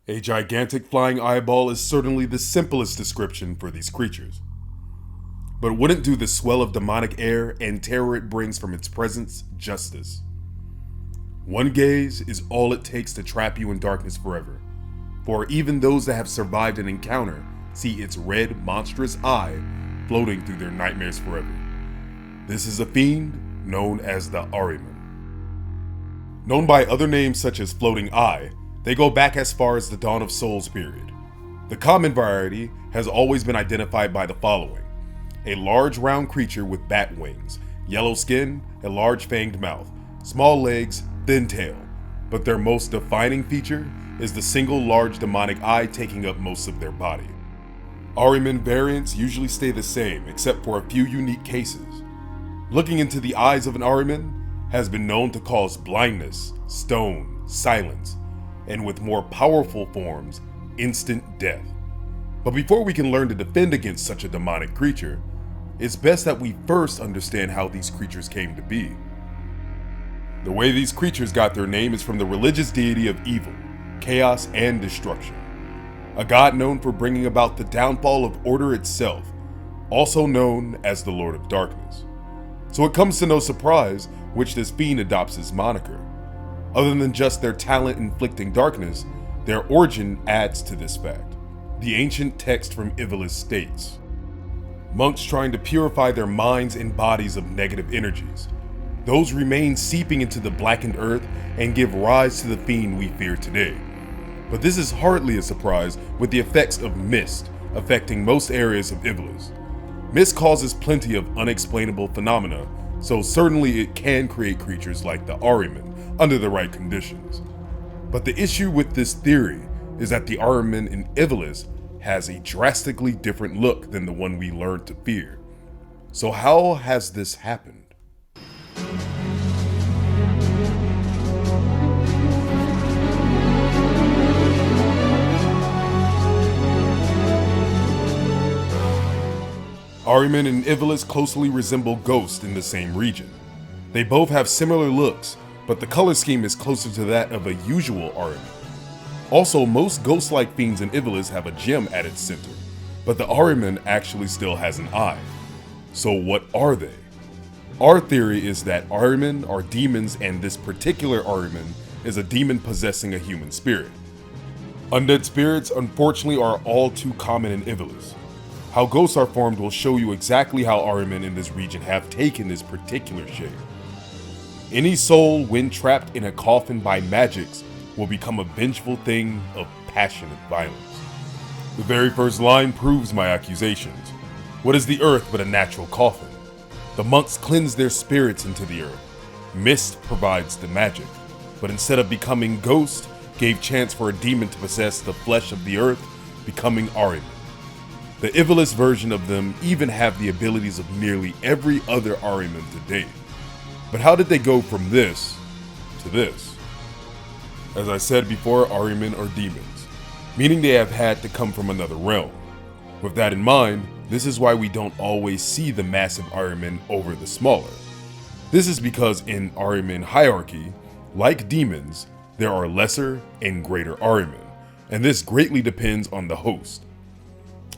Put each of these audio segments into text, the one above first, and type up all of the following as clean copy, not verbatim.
A gigantic flying eyeball is certainly the simplest description for these creatures. But wouldn't do the swell of demonic air and terror it brings from its presence justice. One gaze is all it takes to trap you in darkness forever, for even those that have survived an encounter see its red, monstrous eye floating through their nightmares forever. This is a fiend known as the Ahriman. Known by other names such as Floating Eye, they go back as far as the Dawn of Souls period. The common variety has always been identified by the following: a large round creature with bat wings, yellow skin, a large fanged mouth, small legs, thin tail, but their most defining feature is the single large demonic eye taking up most of their body. Ahriman variants usually stay the same except for a few unique cases. Looking into the eyes of an Ahriman has been known to cause blindness, stone, silence, and with more powerful forms, instant death. But before we can learn to defend against such a demonic creature, it's best that we first understand how these creatures came to be. The way these creatures got their name is from the religious deity of evil, chaos, and destruction. A god known for bringing about the downfall of order itself, also known as the Lord of Darkness. So it comes to no surprise which this fiend adopts as moniker. Other than just their talent inflicting darkness, their origin adds to this fact. The ancient text from Iblis states, monks trying to purify their minds and bodies of negative energies. Those remain seeping into the blackened earth and give rise to the fiend we fear today. But this is hardly a surprise with the effects of mist affecting most areas of Iblis. Mist causes plenty of unexplainable phenomena, so certainly it can create creatures like the Ahriman under the right conditions. But the issue with this theory is that the Ahriman in Iblis has a drastically different look than the one we learned to fear. So how has this happened? Ahriman and Iblis closely resemble ghosts in the same region. They both have similar looks, but the color scheme is closer to that of a usual Ahriman. Also, most ghost-like fiends in Iblis have a gem at its center, but the Ahriman actually still has an eye. So what are they? Our theory is that Ahriman are demons, and this particular Ahriman is a demon possessing a human spirit. Undead spirits unfortunately are all too common in Iblis. How ghosts are formed will show you exactly how Ahriman in this region have taken this particular shape. Any soul, when trapped in a coffin by magics, will become a vengeful thing of passionate violence. The very first line proves my accusations. What is the earth but a natural coffin? The monks cleanse their spirits into the earth. Mist provides the magic, but instead of becoming ghost, gave chance for a demon to possess the flesh of the earth, becoming Ahriman. The Iblis version of them even have the abilities of nearly every other Ahriman to date. But how did they go from this to this? As I said before, Ahriman are demons, meaning they have had to come from another realm. With that in mind, this is why we don't always see the massive Ahriman over the smaller. This is because in Ahriman hierarchy, like demons, there are lesser and greater Ahriman, and this greatly depends on the host.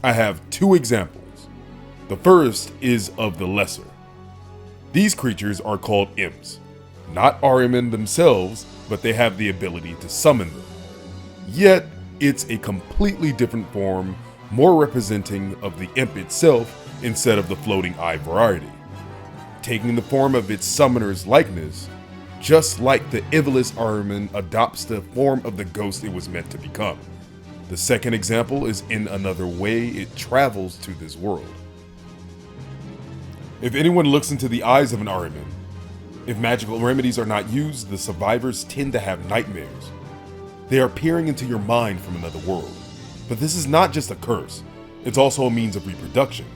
I have two examples. The first is of the lesser. These creatures are called imps, not Ahriman themselves, but they have the ability to summon them. Yet, it's a completely different form, more representing of the imp itself instead of the floating eye variety, taking the form of its summoner's likeness, just like the Iblis Ahriman adopts the form of the ghost it was meant to become. The second example is in another way it travels to this world. If anyone looks into the eyes of an Ahriman, if magical remedies are not used, the survivors tend to have nightmares. They are peering into your mind from another world. But this is not just a curse, it's also a means of reproduction.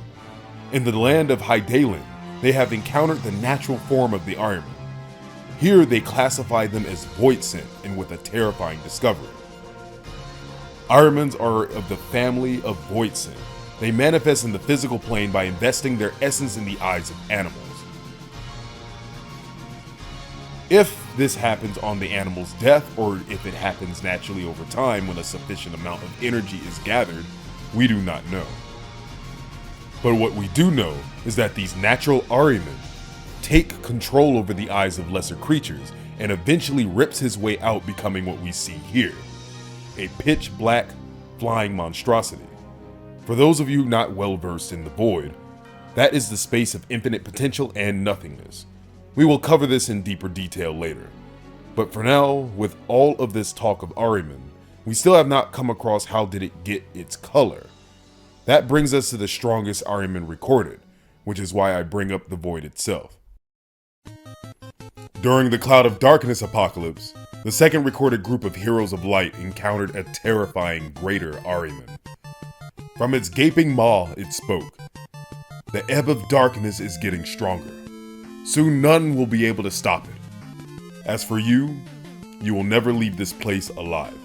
In the land of Hydaelyn, they have encountered the natural form of the Ahriman. Here they classify them as voidsent and with a terrifying discovery. Ahrimans are of the family of voidsent. They manifest in the physical plane by investing their essence in the eyes of animals. If this happens on the animal's death, or if it happens naturally over time when a sufficient amount of energy is gathered, we do not know. But what we do know is that these natural Ahriman take control over the eyes of lesser creatures and eventually rips his way out, becoming what we see here, a pitch black flying monstrosity. For those of you not well versed in the void, that is the space of infinite potential and nothingness. We will cover this in deeper detail later. But for now, with all of this talk of Ahriman, we still have not come across how did it get its color. That brings us to the strongest Ahriman recorded, which is why I bring up the void itself. During the Cloud of Darkness apocalypse, the second recorded group of Heroes of Light encountered a terrifying greater Ahriman. From its gaping maw, it spoke. The ebb of darkness is getting stronger. Soon none will be able to stop it. As for you, you will never leave this place alive.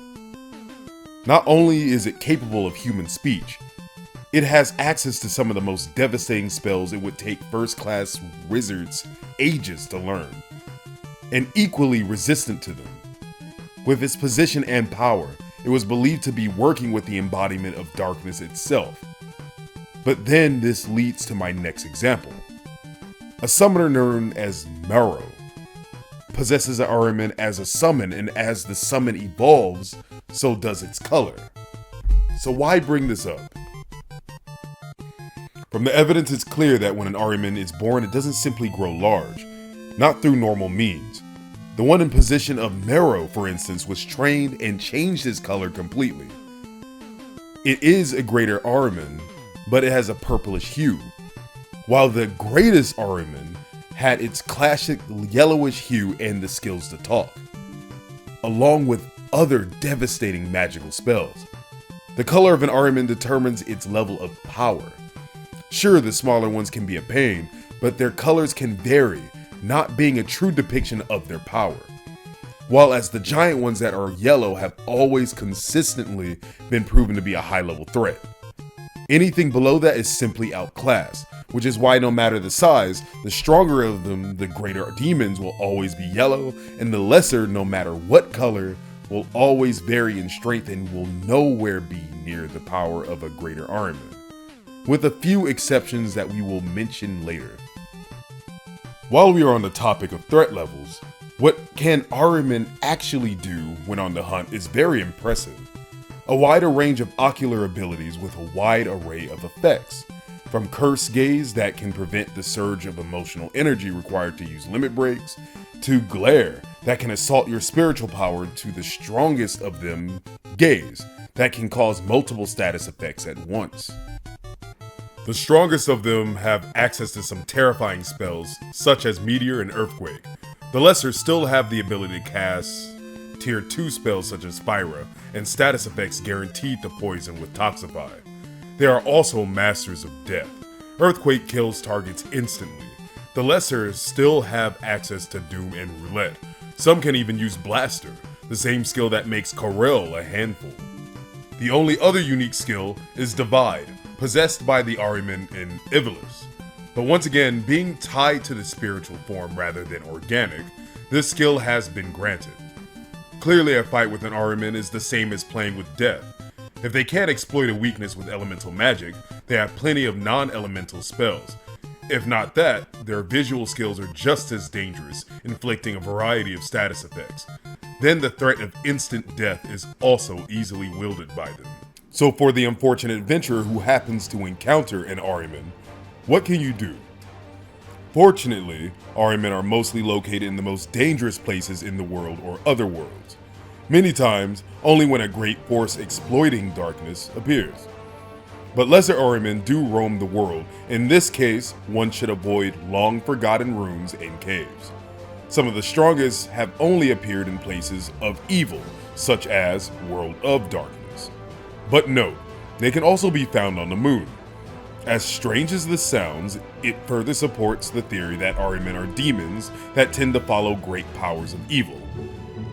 Not only is it capable of human speech, it has access to some of the most devastating spells it would take first-class wizards ages to learn, and equally resistant to them. With its position and power, it was believed to be working with the embodiment of darkness itself. But then this leads to my next example. A summoner known as Marrow possesses an Ahriman as a summon, and as the summon evolves, so does its color. So why bring this up? From the evidence, it's clear that when an Ahriman is born, it doesn't simply grow large, not through normal means. The one in position of Marrow, for instance, was trained and changed his color completely. It is a greater Ahriman, but it has a purplish hue, while the greatest Ahriman had its classic yellowish hue and the skills to talk, along with other devastating magical spells. The color of an Ahriman determines its level of power. Sure, the smaller ones can be a pain, but their colors can vary, not being a true depiction of their power. While as the giant ones that are yellow have always consistently been proven to be a high-level threat. Anything below that is simply outclassed, which is why no matter the size, the stronger of them, the greater demons, will always be yellow, and the lesser, no matter what color, will always vary in strength and will nowhere be near the power of a greater Ahriman, with a few exceptions that we will mention later. While we are on the topic of threat levels, what can Ahriman actually do when on the hunt is very impressive. A wider range of ocular abilities with a wide array of effects, from Curse Gaze that can prevent the surge of emotional energy required to use limit breaks, to Glare that can assault your spiritual power, to the strongest of them, Gaze, that can cause multiple status effects at once. The strongest of them have access to some terrifying spells, such as Meteor and Earthquake. The lesser still have the ability to cast Tier 2 spells such as Spira, and status effects guaranteed to poison with Toxify. They are also masters of death. Earthquake kills targets instantly. The lesser still have access to Doom and Roulette. Some can even use Blaster, the same skill that makes Corel a handful. The only other unique skill is Divide, possessed by the Ahriman in Ivalice. But once again, being tied to the spiritual form rather than organic, this skill has been granted. Clearly, a fight with an Ahriman is the same as playing with death. If they can't exploit a weakness with elemental magic, they have plenty of non-elemental spells. If not that, their visual skills are just as dangerous, inflicting a variety of status effects. Then the threat of instant death is also easily wielded by them. So for the unfortunate adventurer who happens to encounter an Ahriman, what can you do? Fortunately, Ahriman are mostly located in the most dangerous places in the world or other worlds. Many times, only when a great force exploiting darkness appears. But lesser Ahriman do roam the world. In this case, one should avoid long-forgotten rooms and caves. Some of the strongest have only appeared in places of evil, such as World of Darkness. But note, they can also be found on the moon. As strange as this sounds, it further supports the theory that Ahriman are demons that tend to follow great powers of evil.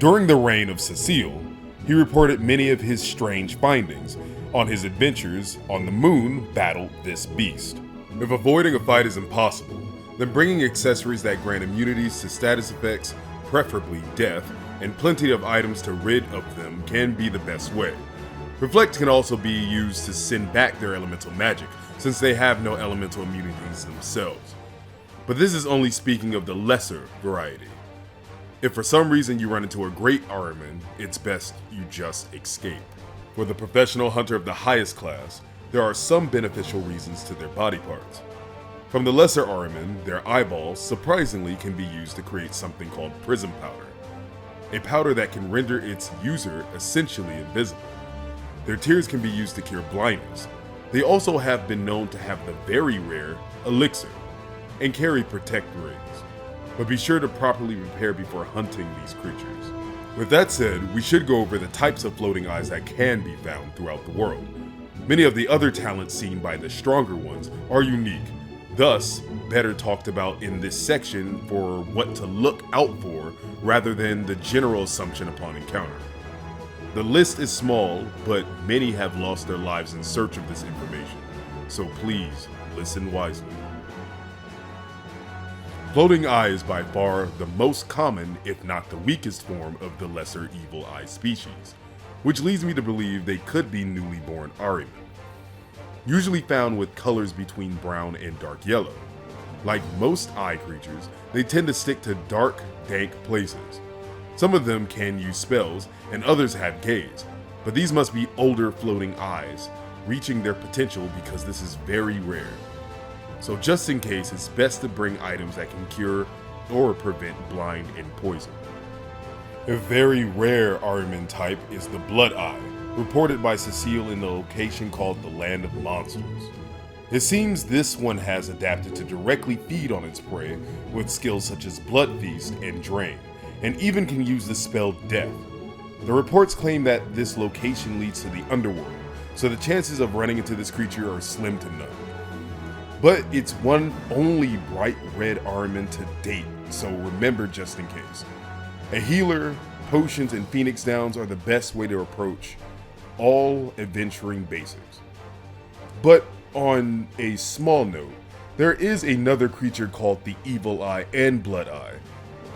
During the reign of Cecile, he reported many of his strange findings. On his adventures on the moon, battled this beast. If avoiding a fight is impossible, then bringing accessories that grant immunities to status effects preferably death, and plenty of items to rid of them can be the best way. Reflect can also be used to send back their elemental magic, since they have no elemental immunities themselves. But this is only speaking of the lesser variety. If for some reason you run into a great Ahriman, it's best you just escape. For the professional hunter of the highest class, there are some beneficial reasons to their body parts. From the lesser Ahriman, their eyeballs surprisingly can be used to create something called prism powder, a powder that can render its user essentially invisible. Their tears can be used to cure blindness. They also have been known to have the very rare elixir, and carry protect rings. But be sure to properly prepare before hunting these creatures. With that said, we should go over the types of floating eyes that can be found throughout the world. Many of the other talents seen by the stronger ones are unique, thus better talked about in this section for what to look out for rather than the general assumption upon encounter. The list is small, but many have lost their lives in search of this information, so please listen wisely. Floating eye is by far the most common, if not the weakest form of the lesser evil eye species, which leads me to believe they could be newly born Ahriman. Usually found with colors between brown and dark yellow. Like most eye creatures, they tend to stick to dark, dank places. Some of them can use spells, and others have gaze, but these must be older floating eyes, reaching their potential because this is very rare. So just in case, it's best to bring items that can cure or prevent blind and poison. A very rare Ahriman type is the Blood Eye, reported by Cecile in the location called the Land of Monsters. It seems this one has adapted to directly feed on its prey with skills such as Blood Feast and Drain, and even can use the spell Death. The reports claim that this location leads to the underworld, so the chances of running into this creature are slim to none. But it's one only bright red Ahriman to date, so remember just in case. A healer, potions, and phoenix downs are the best way to approach all adventuring basics. But on a small note, there is another creature called the Evil Eye and Blood Eye.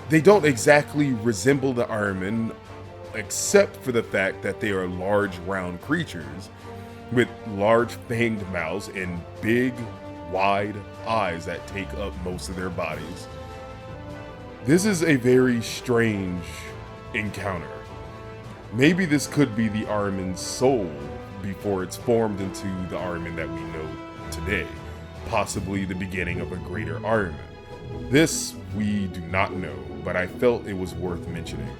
They don't exactly resemble the Ahriman, except for the fact that they are large, round creatures with large fanged mouths and big, wide eyes that take up most of their bodies. This is a very strange encounter. Maybe this could be the Ahriman's soul before it's formed into the Ahriman that we know today, possibly the beginning of a greater Ahriman. This we do not know, but I felt it was worth mentioning.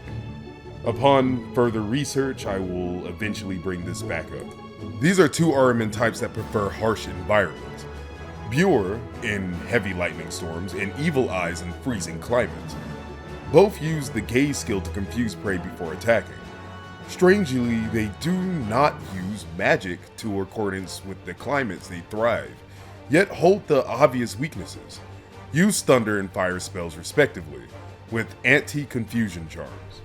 Upon further research, I will eventually bring this back up. These are two Ahriman types that prefer harsh environments. Bure in heavy lightning storms, and Evil Eyes in freezing climates. Both use the gaze skill to confuse prey before attacking. Strangely, they do not use magic to accordance with the climates they thrive, yet hold the obvious weaknesses. Use thunder and fire spells respectively, with anti-confusion charms.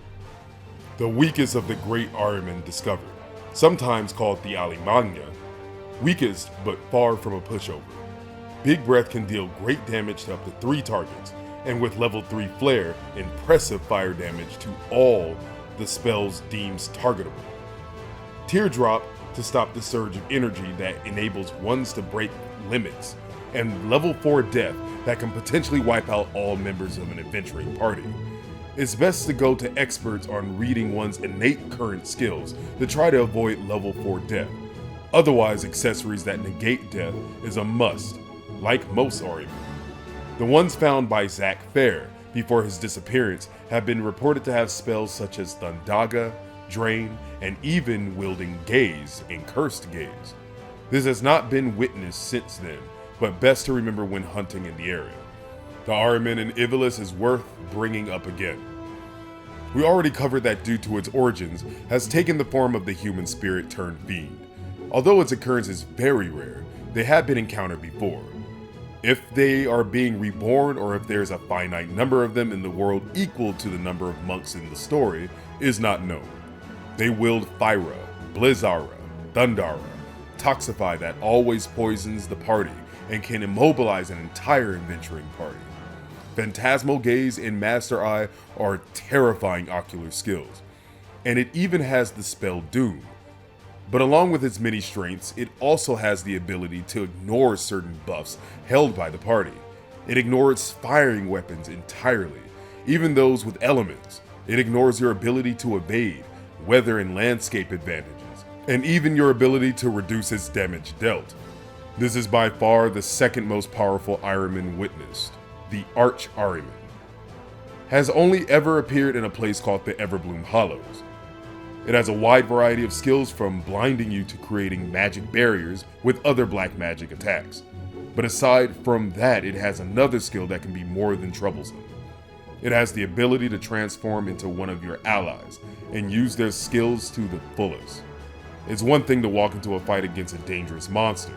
The weakest of the great Ahriman discovered, sometimes called the Alimanya, weakest but far from a pushover. Big Breath can deal great damage to up to 3 targets, and with level 3 Flare, impressive fire damage to all the spells deems targetable. Teardrop to stop the surge of energy that enables ones to break limits, and level 4 Death that can potentially wipe out all members of an adventuring party. It's best to go to experts on reading one's innate current skills to try to avoid level 4 Death. Otherwise, accessories that negate death is a must, like most Ahriman. The ones found by Zack Fair before his disappearance have been reported to have spells such as Thundaga, Drain, and even wielding Gaze and Cursed Gaze. This has not been witnessed since then, but best to remember when hunting in the area. The Ahriman in Ivalice is worth bringing up again. We already covered that due to its origins, has taken the form of the human spirit turned fiend. Although its occurrence is very rare, they have been encountered before. If they are being reborn or if there's a finite number of them in the world equal to the number of monks in the story is not known. They wield Fyra, Blizzara, Thundara, Toxify that always poisons the party and can immobilize an entire adventuring party. Phantasmal Gaze and Master Eye are terrifying ocular skills, and it even has the spell Doom. But along with its many strengths, it also has the ability to ignore certain buffs held by the party. It ignores firing weapons entirely, even those with elements. It ignores your ability to evade, weather and landscape advantages, and even your ability to reduce its damage dealt. This is by far the second most powerful Ahriman witnessed. The Arch Ahriman has only ever appeared in a place called the Everbloom Hollows. It has a wide variety of skills, from blinding you to creating magic barriers with other black magic attacks. But aside from that, it has another skill that can be more than troublesome. It has the ability to transform into one of your allies and use their skills to the fullest. It's one thing to walk into a fight against a dangerous monster,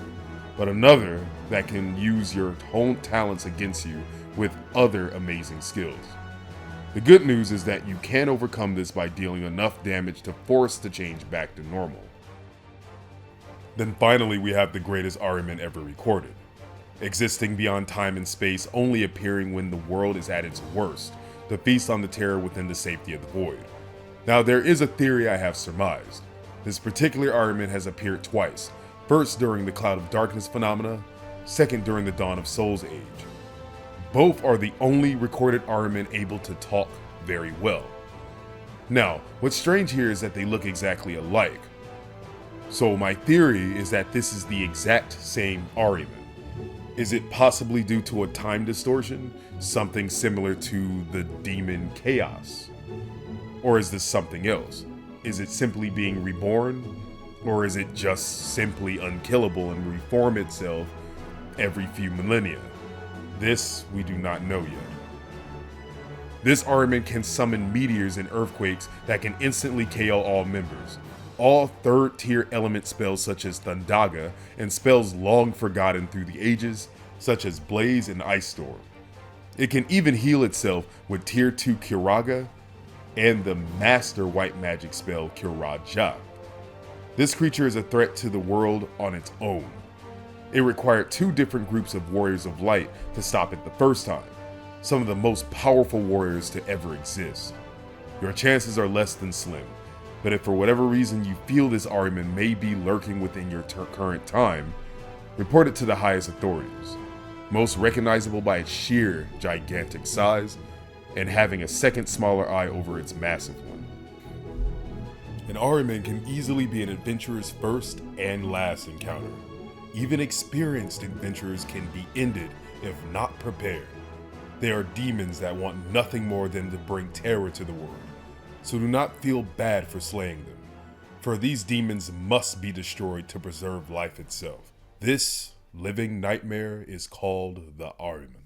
but another that can use your own talents against you with other amazing skills. The good news is that you can overcome this by dealing enough damage to force the change back to normal. Then finally, we have the greatest Ahriman ever recorded, existing beyond time and space, only appearing when the world is at its worst, to feast on the terror within the safety of the void. Now, there is a theory I have surmised. This particular Ahriman has appeared twice, first during the Cloud of Darkness phenomena, second during the Dawn of Souls age. Both are the only recorded Ahriman able to talk very well. Now, what's strange here is that they look exactly alike. So my theory is that this is the exact same Ahriman. Is it possibly due to a time distortion? Something similar to the demon Chaos? Or is this something else? Is it simply being reborn? Or is it just simply unkillable and reform itself every few millennia? This we do not know yet. This Ahriman can summon meteors and earthquakes that can instantly KO all members. All third-tier element spells such as Thundaga, and spells long forgotten through the ages such as Blaze and Ice Storm. It can even heal itself with tier 2 Kiraga and the master white magic spell Kiraja. This creature is a threat to the world on its own. It required 2 different groups of warriors of light to stop it the first time, some of the most powerful warriors to ever exist. Your chances are less than slim, but if for whatever reason you feel this Ahriman may be lurking within your current time, report it to the highest authorities, most recognizable by its sheer gigantic size and having a second smaller eye over its massive one. An Ahriman can easily be an adventurer's first and last encounter. Even experienced adventurers can be ended if not prepared. They are demons that want nothing more than to bring terror to the world, so do not feel bad for slaying them, for these demons must be destroyed to preserve life itself. This living nightmare is called the Ahriman.